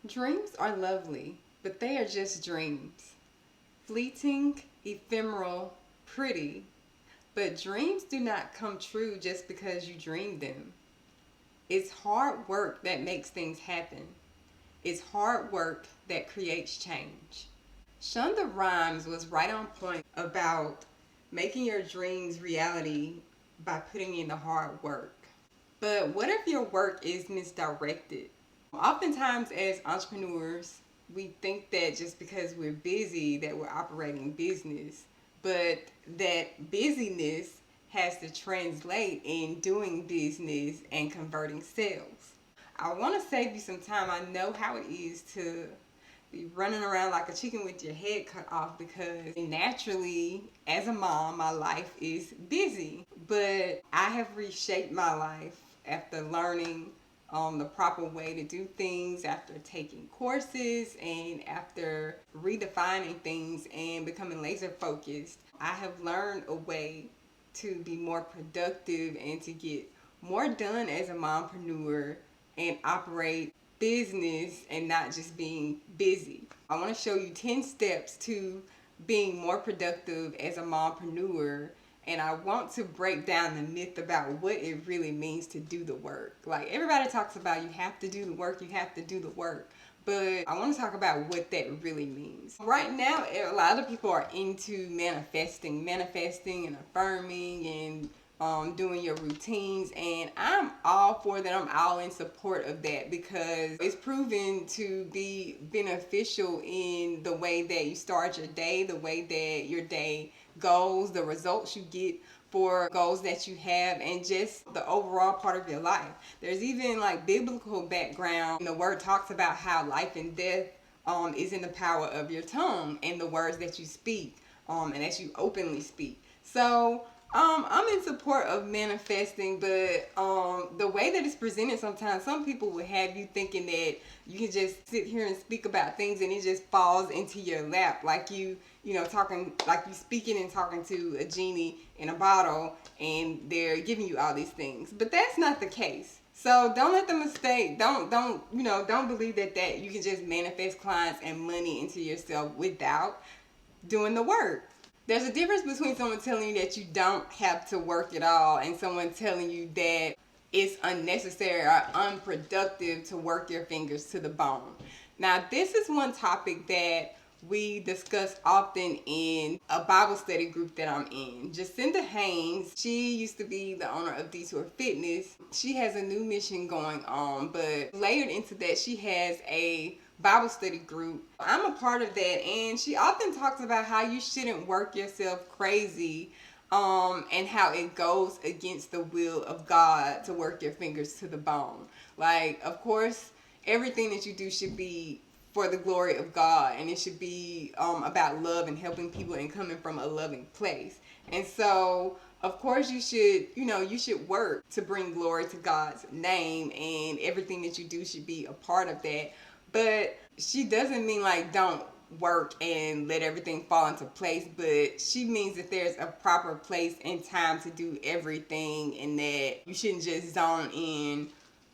Dreams are lovely, but they are just dreams. Fleeting, ephemeral, pretty. But dreams do not come true just because you dream them. It's hard work that makes things happen. It's hard work that creates change. Shonda Rhimes was right on point about making your dreams reality by putting in the hard work. But what if your work is misdirected? Oftentimes, as entrepreneurs, we think that just because we're busy that we're operating business, but that busyness has to translate in doing business and converting sales. I want to save you some time. I know how it is to be running around like a chicken with your head cut off because naturally, as a mom, my life is busy. But I have reshaped my life after learning the proper way to do things, after taking courses, and after redefining things and becoming laser focused. I have learned a way to be more productive and to get more done as a mompreneur and operate business and not just being busy. I want to show you 10 steps to being more productive as a mompreneur, and I want to break down the myth about what it really means to do the work. Like, everybody talks about you have to do the work, you have to do the work. But I want to talk about what that really means. Right now, a lot of people are into manifesting and affirming and doing your routines, and I'm all for that. I'm all in support of that because it's proven to be beneficial in the way that you start your day, the way that your day goes, the results you get for goals that you have, and just the overall part of your life. There's even like biblical background. The word talks about how life and death is in the power of your tongue and the words that you speak and that you openly speak. So I'm in support of manifesting, but the way that it's presented sometimes, some people will have you thinking that you can just sit here and speak about things and it just falls into your lap like talking, like you speaking and talking to a genie in a bottle and they're giving you all these things. But that's not the case. So don't let the mistake, don't believe that you can just manifest clients and money into yourself without doing the work. There's a difference between someone telling you that you don't have to work at all and someone telling you that it's unnecessary or unproductive to work your fingers to the bone. Now, this is one topic that we discuss often in a Bible study group that I'm in. Jacinda Haynes, she used to be the owner of Detour Fitness. She has a new mission going on, but layered into that, she has a Bible study group. I'm a part of that, and she often talks about how you shouldn't work yourself crazy and how it goes against the will of God to work your fingers to the bone. Like, of course, everything that you do should be for the glory of God, and it should be about love and helping people and coming from a loving place. And so, of course, you should work to bring glory to God's name, and everything that you do should be a part of that. But she doesn't mean like don't work and let everything fall into place, but she means that there's a proper place and time to do everything, and that you shouldn't just zone in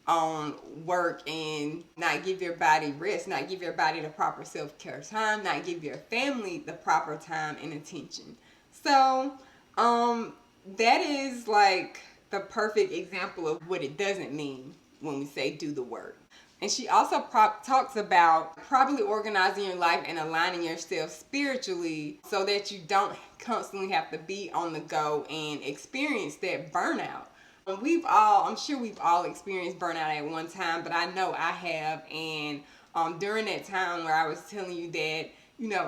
on work and not give your body rest, not give your body the proper self-care time, not give your family the proper time and attention. So that is like the perfect example of what it doesn't mean when we say do the work. And she also talks about properly organizing your life and aligning yourself spiritually so that you don't constantly have to be on the go and experience that burnout. I'm sure we've all experienced burnout at one time, but I know I have. And during that time where I was telling you that,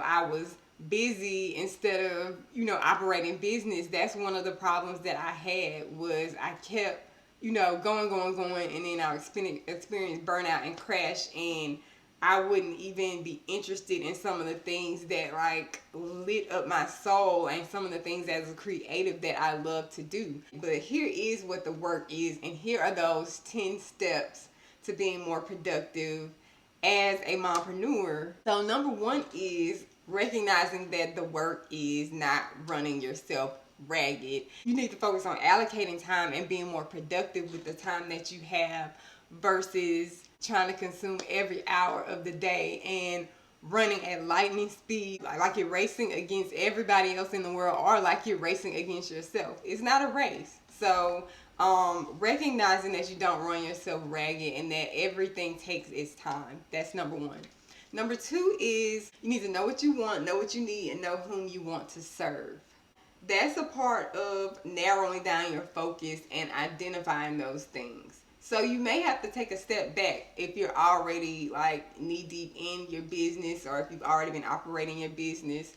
I was busy instead of, operating business, that's one of the problems that I had was I kept going, and then I experienced burnout and crash, and I wouldn't even be interested in some of the things that like lit up my soul and some of the things as a creative that I love to do. But here is what the work is, and here are those 10 steps to being more productive as a mompreneur. So number one is recognizing that the work is not running yourself ragged. You need to focus on allocating time and being more productive with the time that you have versus trying to consume every hour of the day and running at lightning speed, like you're racing against everybody else in the world, or like you're racing against yourself. It's not a race. So recognizing that you don't run yourself ragged and that everything takes its time. That's number one. Number two is you need to know what you want, know what you need, and know whom you want to serve. That's a part of narrowing down your focus and identifying those things. So you may have to take a step back if you're already like knee deep in your business, or if you've already been operating your business.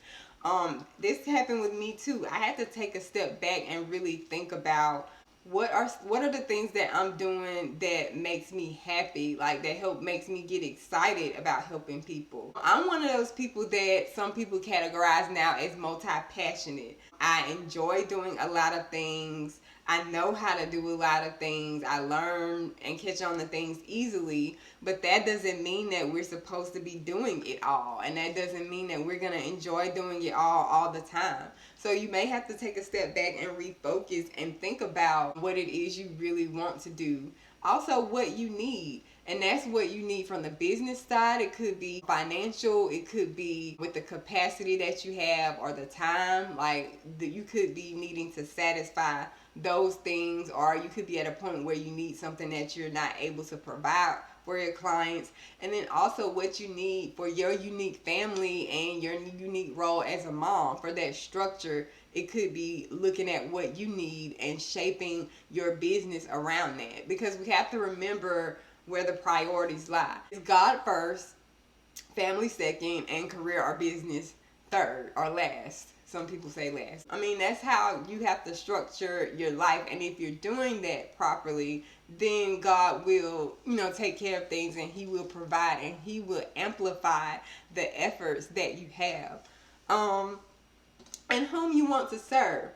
This happened with me too. I had to take a step back and really think about what are the things that I'm doing that makes me happy, like that makes me get excited about helping people. I'm one of those people that some people categorize now as multi-passionate. I enjoy doing a lot of things. I know how to do a lot of things. I learn and catch on to things easily, but that doesn't mean that we're supposed to be doing it all. And that doesn't mean that we're going to enjoy doing it all the time. So you may have to take a step back and refocus and think about what it is you really want to do. Also, what you need. And that's what you need from the business side. It could be financial. It could be with the capacity that you have or the time. Like you could be needing to satisfy those things, or you could be at a point where you need something that you're not able to provide for your clients. And then also what you need for your unique family and your unique role as a mom. For that structure, it could be looking at what you need and shaping your business around that, because we have to remember where the priorities lie. It's God first, family second, and career or business third or last. Some people say last. I mean, that's how you have to structure your life. And if you're doing that properly, then God will, take care of things, and He will provide, and He will amplify the efforts that you have. And whom you want to serve.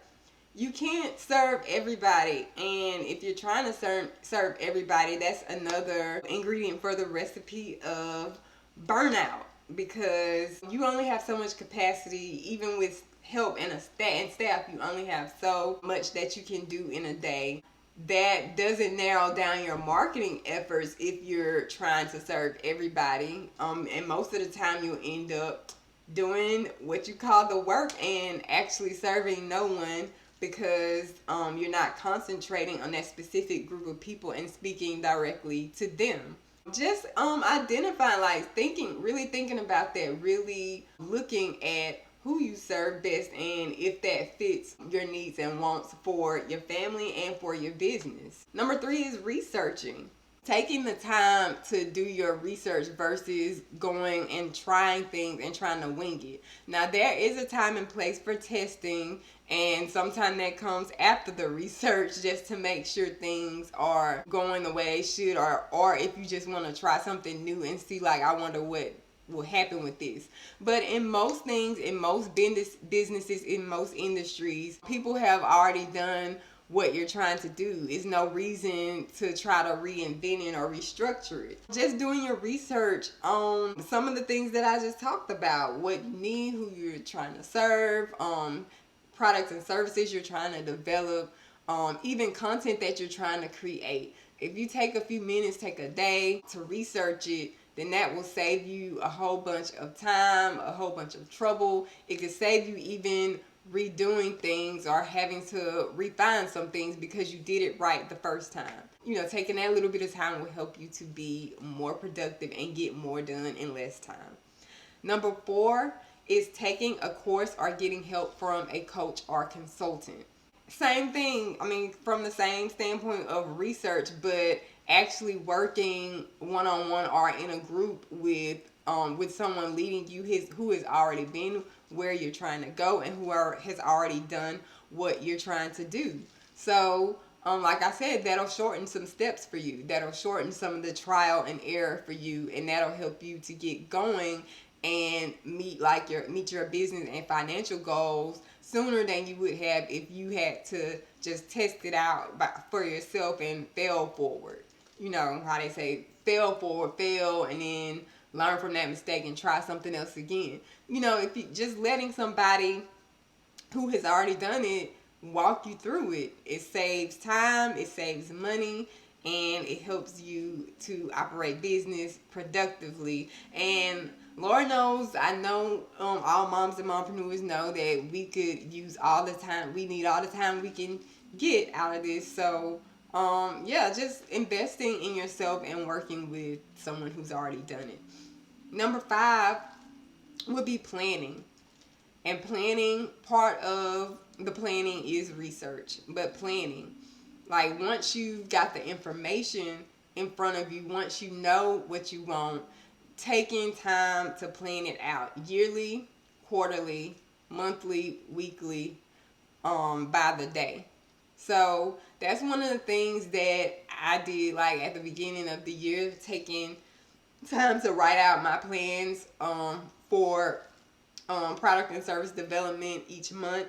You can't serve everybody, and if you're trying to serve everybody, that's another ingredient for the recipe of burnout, because you only have so much capacity. Even with help and staff, you only have so much that you can do in a day. That doesn't narrow down your marketing efforts if you're trying to serve everybody, and most of the time you'll end up doing what you call the work and actually serving no one, because you're not concentrating on that specific group of people and speaking directly to them. Just identifying, really thinking about that, really looking at who you serve best and if that fits your needs and wants for your family and for your business. Number 3 is researching. Taking the time to do your research versus going and trying things and trying to wing it. Now, there is a time and place for testing, and sometimes that comes after the research, just to make sure things are going the way they should, or if you just want to try something new and see, I wonder what will happen with this. But in most things, in most businesses, in most industries, people have already done what you're trying to do. Is no reason to try to reinvent it or restructure it. Just doing your research on some of the things that I just talked about, what you need, who you're trying to serve, products and services you're trying to develop, even content that you're trying to create. If you take a few minutes, take a day to research it, then that will save you a whole bunch of time, a whole bunch of trouble. It could save you even redoing things or having to refine some things because you did it right the first time. Taking that little bit of time will help you to be more productive and get more done in less time. Number 4 is taking a course or getting help from a coach or consultant. Same thing, from the same standpoint of research, but actually working one-on-one or in a group with someone leading you who has already been where you're trying to go and who has already done what you're trying to do. So, like I said, that'll shorten some steps for you. That'll shorten some of the trial and error for you, and that'll help you to get going and meet your business and financial goals sooner than you would have if you had to just test it out for yourself and fail forward. You know how they say, fail forward, fail, and then learn from that mistake and try something else again. If you just letting somebody who has already done it walk you through it, it saves time, it saves money, and it helps you to operate business productively. And Lord knows, I know all moms and mompreneurs know that we could use all the time. We need all the time we can get out of this. So, yeah, just investing in yourself and working with someone who's already done it. Number 5 would be planning. And planning, part of the planning is research, but planning. Like once you've got the information in front of you, once you know what you want, taking time to plan it out yearly, quarterly, monthly, weekly, by the day. So that's one of the things that I did like at the beginning of the year, taking time to write out my plans for product and service development each month,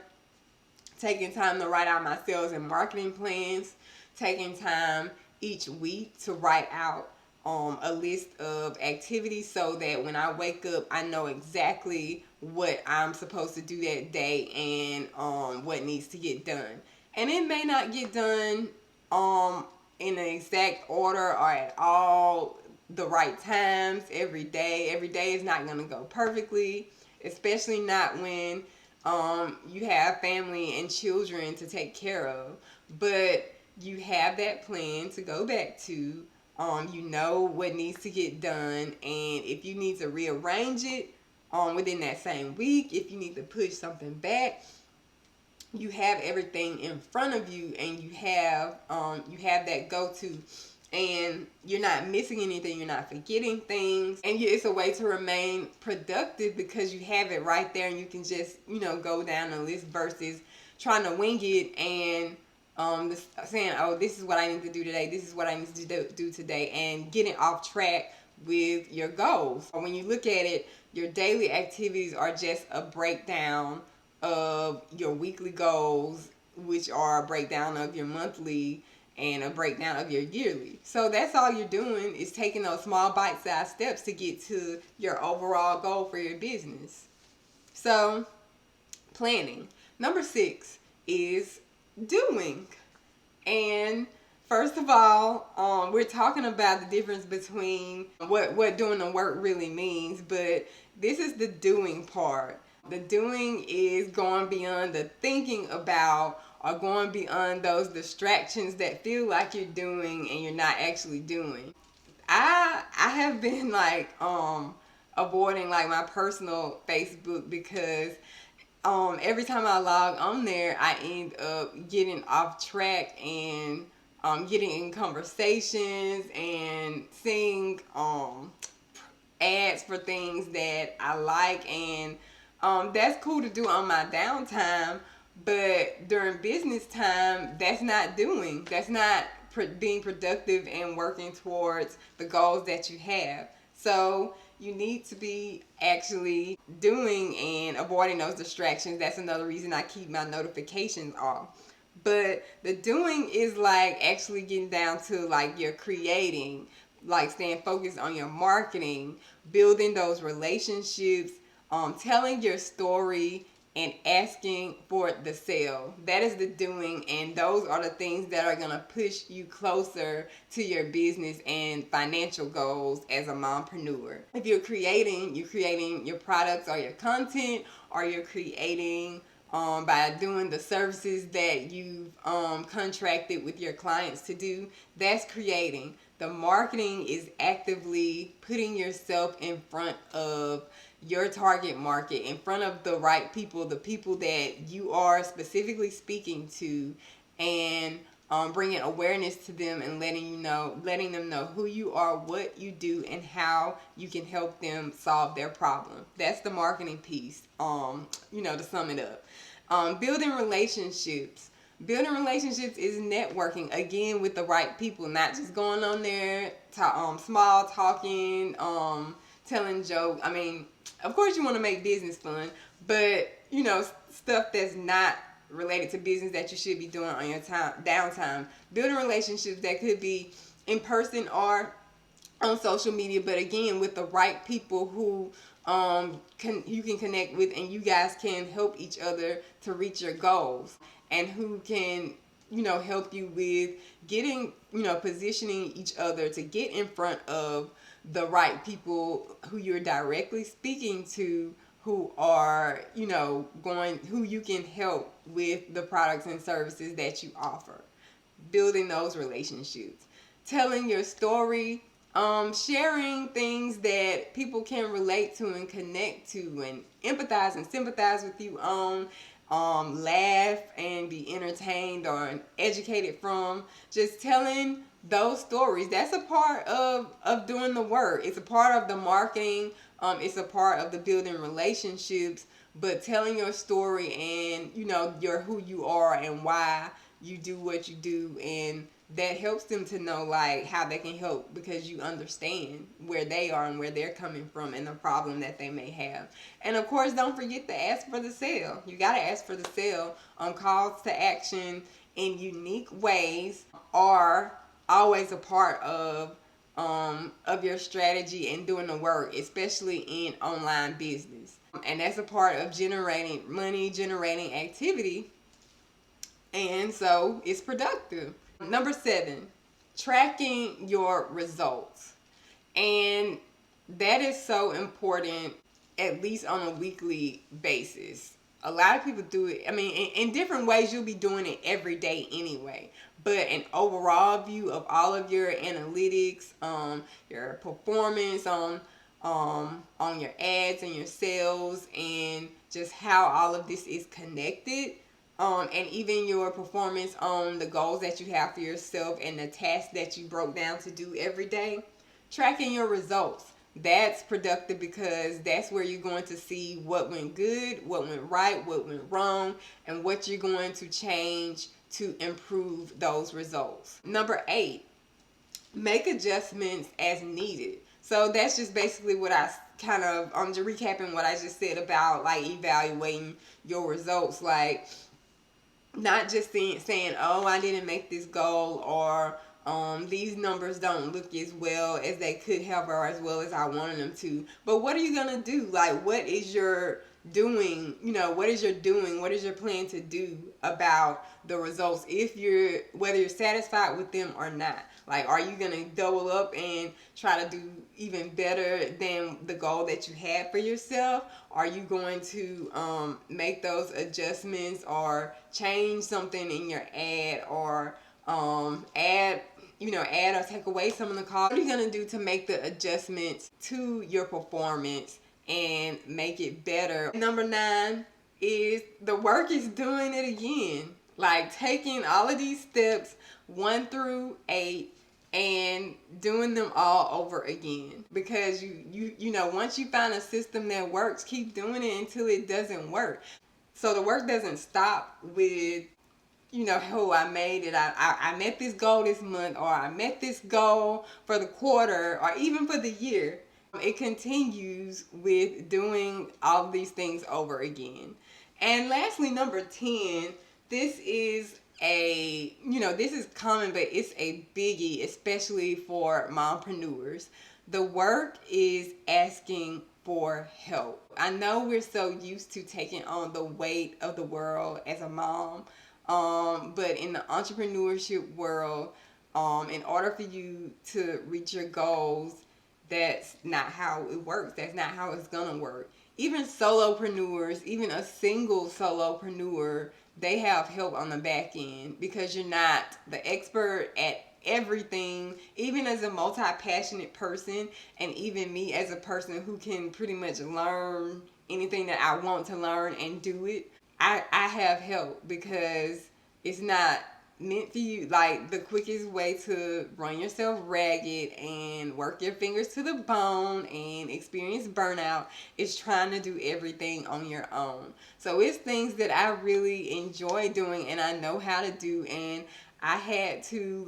taking time to write out my sales and marketing plans, taking time each week to write out a list of activities so that when I wake up, I know exactly what I'm supposed to do that day and what needs to get done. And it may not get done in the exact order or at all the right times every day. Every day is not going to go perfectly, especially not when you have family and children to take care of. But you have that plan to go back to. You know what needs to get done, and if you need to rearrange it within that same week, if you need to push something back, you have everything in front of you, and you have that go-to, and you're not missing anything, you're not forgetting things, and it's a way to remain productive because you have it right there, and you can just go down the list versus trying to wing it and saying, oh, this is what I need to do today, this is what I need to do today, and getting off track with your goals. When you look at it, your daily activities are just a breakdown of your weekly goals, which are a breakdown of your monthly and a breakdown of your yearly. So that's all you're doing, is taking those small bite-sized steps to get to your overall goal for your business. So, planning. Number 6 is doing. And first of all, we're talking about the difference between what doing the work really means, but this is the doing part. The doing is going beyond the thinking about or going beyond those distractions that feel like you're doing and you're not actually doing. I have been like avoiding like my personal Facebook because every time I log on there, I end up getting off track and getting in conversations and seeing ads for things that I like, and that's cool to do on my downtime. But during business time, that's not doing. That's not being productive and working towards the goals that you have. So you need to be actually doing and avoiding those distractions. That's another reason I keep my notifications off. But the doing is like actually getting down to like your creating, like staying focused on your marketing, building those relationships, telling your story, and asking for the sale. That is the doing, and those are the things that are going to push you closer to your business and financial goals as a mompreneur. If you're creating your products or your content, or you're creating by doing the services that you've contracted with your clients to do, that's creating. The marketing is actively putting yourself in front of your target market, in front of the right people, the people that you are specifically speaking to, and bringing awareness to them and letting them know who you are, what you do, and how you can help them solve their problem. That's the marketing piece, to sum it up. Building relationships. Building relationships is networking, again, with the right people, not just going on there, small talking, telling jokes. I mean, of course you want to make business fun, but, stuff that's not related to business that you should be doing on your downtime. Building relationships that could be in person or on social media, but again, with the right people who you can connect with, and you guys can help each other to reach your goals, and who can help you with getting, positioning each other to get in front of the right people who you're directly speaking to, who are, who you can help with the products and services that you offer. Building those relationships, telling your story, sharing things that people can relate to and connect to and empathize and sympathize with you on, laugh and be entertained or educated from. Just telling those stories. That's a part of doing the work. It's a part of the marketing. It's a part of the building relationships. But telling your story and your who you are and why you do what you do, and that helps them to know like how they can help, because you understand where they are and where they're coming from and the problem that they may have. And of course, don't forget to ask for the sale. You got to ask for the sale. Calls to action in unique ways are always a part of your strategy and doing the work, especially in online business. And that's a part of generating money, generating activity, and so it's productive. Number 7, tracking your results. And that is so important, at least on a weekly basis. A lot of people do it, I mean, in different ways. You'll be doing it every day anyway. But an overall view of all of your analytics, your performance on your ads and your sales, and just how all of this is connected, and even your performance on the goals that you have for yourself and the tasks that you broke down to do every day. Tracking your results. That's productive, because that's where you're going to see what went good, what went right, what went wrong, and what you're going to change to improve those results. Number 8, make adjustments as needed. So that's just basically what I kind of, just recapping what I just said about like evaluating your results. Like, not just saying, oh, I didn't make this goal, or these numbers don't look as well as they could have, or as well as I wanted them to. But what are you going to do? Like, what is your doing? What is your doing? What is your plan to do about the results, whether you're satisfied with them or not? Like, are you going to double up and try to do even better than the goal that you had for yourself? Are you going to make those adjustments or change something in your ad, or add or take away some of the costs? What are you going to do to make the adjustments to your performance and make it better? Number 9 is the work is doing it again. Like, taking all of these steps 1 through 8 and doing them all over again. Because once you find a system that works, keep doing it until it doesn't work. So the work doesn't stop with, oh, I made it. I met this goal this month, or I met this goal for the quarter, or even for the year. It continues with doing all these things over again. And lastly, number 10, this is this is common, but it's a biggie, especially for mompreneurs. The work is asking for help. I know we're so used to taking on the weight of the world as a mom, but in the entrepreneurship world, in order for you to reach your goals, that's not how it works. That's not how it's gonna work. Even solopreneurs, even a single solopreneur, they have help on the back end, because you're not the expert at everything. Even as a multi-passionate person, and even me as a person who can pretty much learn anything that I want to learn and do it, I have help, because it's not meant for you. Like, the quickest way to run yourself ragged and work your fingers to the bone and experience burnout is trying to do everything on your own. So it's things that I really enjoy doing and I know how to do, and I had to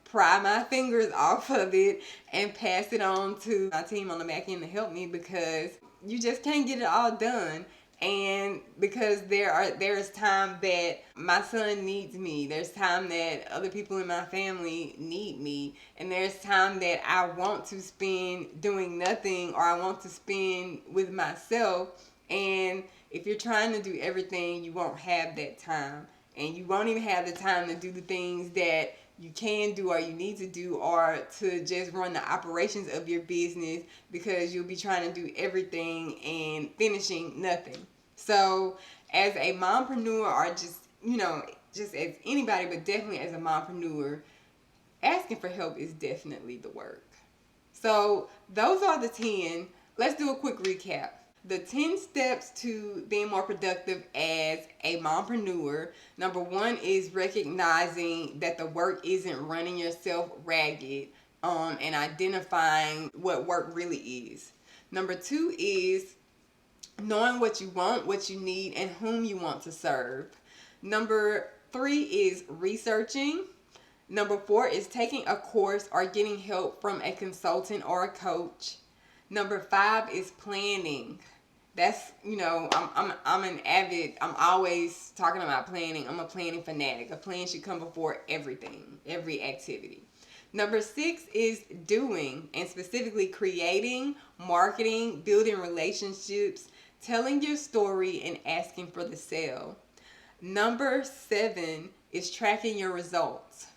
pry my fingers off of it and pass it on to my team on the back end to help me, because you just can't get it all done. And because there's time that my son needs me, there's time that other people in my family need me, and there's time that I want to spend doing nothing, or I want to spend with myself. And if you're trying to do everything, you won't have that time. and you won't even have the time to do the things that you can do or you need to do, or to just run the operations of your business, because you'll be trying to do everything and finishing nothing. So as a mompreneur, or just, just as anybody, but definitely as a mompreneur, asking for help is definitely the work. So those are the 10. Let's do a quick recap. The 10 steps to being more productive as a mompreneur. Number 1 is recognizing that the work isn't running yourself ragged, and identifying what work really is. Number 2 is knowing what you want, what you need, and whom you want to serve. Number 3 is researching. Number 4 is taking a course or getting help from a consultant or a coach. Number 5 is planning. That's, I'm an avid, I'm always talking about planning. I'm a planning fanatic. A plan should come before everything, every activity. Number 6 is doing, and specifically creating, marketing, building relationships, telling your story, and asking for the sale. Number 7 is tracking your results.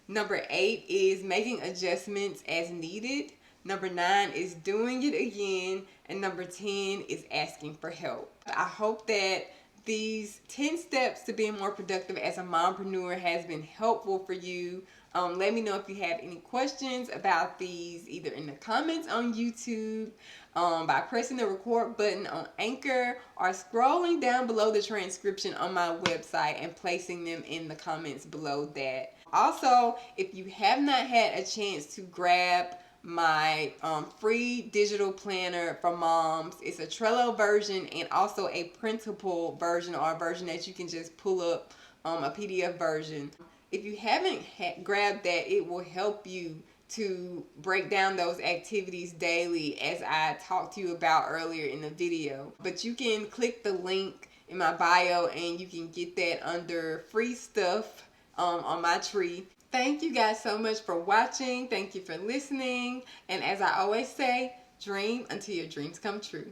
Number 8 is making adjustments as needed. Number 9 is doing it again. And number 10 is asking for help. I hope that these 10 steps to being more productive as a mompreneur has been helpful for you. Let me know if you have any questions about these, either in the comments on YouTube, by pressing the record button on Anchor, or scrolling down below the transcription on my website and placing them in the comments below that. Also, if you have not had a chance to grab my free digital planner for moms, it's a Trello version and also a printable version, or a version that you can just pull up, a PDF version. If you haven't grabbed that, it will help you to break down those activities daily, as I talked to you about earlier in the video. But you can click the link in my bio and you can get that under free stuff on my tree. Thank you guys so much for watching. Thank you for listening. And as I always say, dream until your dreams come true.